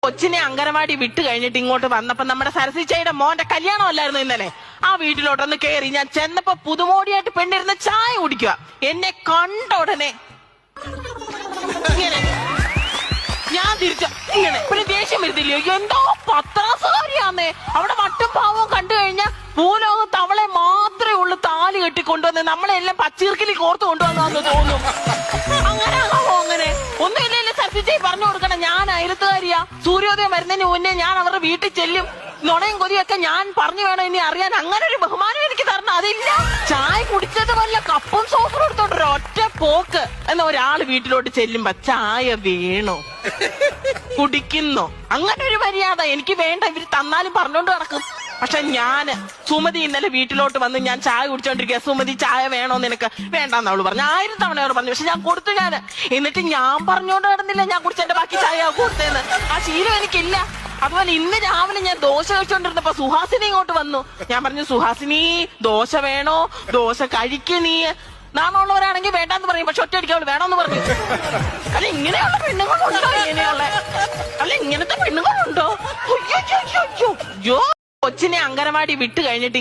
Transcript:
കൊച്ചിനെ അങ്കനവാടി വിട്ട് കഴിഞ്ഞിട്ട് ഇങ്ങോട്ട് വന്നപ്പോ നമ്മുടെ സരസിച്ചയുടെ മോന്റെ കല്യാണം അല്ലായിരുന്നു ഇന്നലെ. ആ വീട്ടിലോട്ടൊന്ന് കയറി. ഞാൻ ചെന്നപ്പോ പുതുമോടിയായിട്ട് പെണ്ണിരുന്ന് ചായ കുടിക്കുക. എന്നെ കണ്ട ഉടനെ ഇങ്ങനെ ഞാൻ തിരിച്ച ഇങ്ങനെ പിന്നെ ദേഷ്യം വരുത്തില്ലയോ? എന്തോ പത്രാസുകാരിയാന്നേ. അവിടെ മട്ടും പാവവും കണ്ടു കഴിഞ്ഞാൽ ഭൂലോകത്ത് അവളെ മാത്രമേ ഉള്ളൂ താലി കെട്ടിക്കൊണ്ടുവന്ന് നമ്മളെല്ലാം പച്ചീർക്കിലി കോർത്ത് കൊണ്ടുവന്നു തോന്നും. അങ്ങനെ അങ്ങനെ ഒന്നുമില്ലല്ലേ സരസിച്ചേച്ചി പറഞ്ഞു കൊടുക്കണം. ഞാൻ അയലത്തുകാരിയാ. സൂര്യോദയം വരുന്നതിന് മുന്നേ ഞാൻ അവരുടെ വീട്ടിൽ ചെല്ലും. നുണയും കൊതിയൊക്കെ ഞാൻ പറഞ്ഞു വേണം ഇനി അറിയാൻ. അങ്ങനെ ഒരു ബഹുമാനം എനിക്ക് തരണം. അതില്ല. ചായ കുടിച്ചത് വല്ല കപ്പും സോസും എടുത്തോണ്ട് ഒറ്റ പോക്ക് എന്ന ഒരാള് വീട്ടിലോട്ട് ചെല്ലുമ്പോ ചായ വേണോ കുടിക്കുന്നോ അങ്ങനെ ഒരു മര്യാദ എനിക്ക് വേണ്ട. ഇവര് തന്നാലും പറഞ്ഞോണ്ട് നടക്കും. പക്ഷെ ഞാന് സുമതി ഇന്നലെ വീട്ടിലോട്ട് വന്ന് ഞാൻ ചായ കുടിച്ചോണ്ടിരിക്കുക. സുമതി ചായ വേണോ നിനക്ക്? വേണ്ടെന്ന് അവള് പറഞ്ഞു. 1000 തവണ അവള് പറഞ്ഞു. പക്ഷെ ഞാൻ കൊടുത്തു. എന്നിട്ട് ഞാൻ പറഞ്ഞോണ്ട് നടന്നില്ല ഞാൻ കുടിച്ചെന്റെ ബാക്കി ചായ കൊടുത്തേന്ന്. ആ ശീലം എനിക്കില്ല. അതുപോലെ ഇന്ന് രാവിലെ ഞാൻ ദോശ കഴിച്ചോണ്ടിരുന്നപ്പോ സുഹാസിനി ഇങ്ങോട്ട് വന്നു. ഞാൻ പറഞ്ഞു, സുഹാസിനി ദോശ വേണോ? ദോശ കഴിക്ക് നീ. നാണുള്ളവരാണെങ്കിൽ വേണ്ടാന്ന് പറയും. പക്ഷെ ഒറ്റയടിക്ക് അവള് വേണമെന്ന് പറഞ്ഞു. അല്ല ഇങ്ങനെയുള്ള പെണ്ണുങ്ങളുണ്ടോ? ഇങ്ങനെയുള്ള അല്ല ഇങ്ങനത്തെ പെണ്ണുങ്ങളുണ്ടോ? അയ്യോ കൊച്ചിനെ അങ്കനവാടി വിട്ട് കഴിഞ്ഞിട്ട്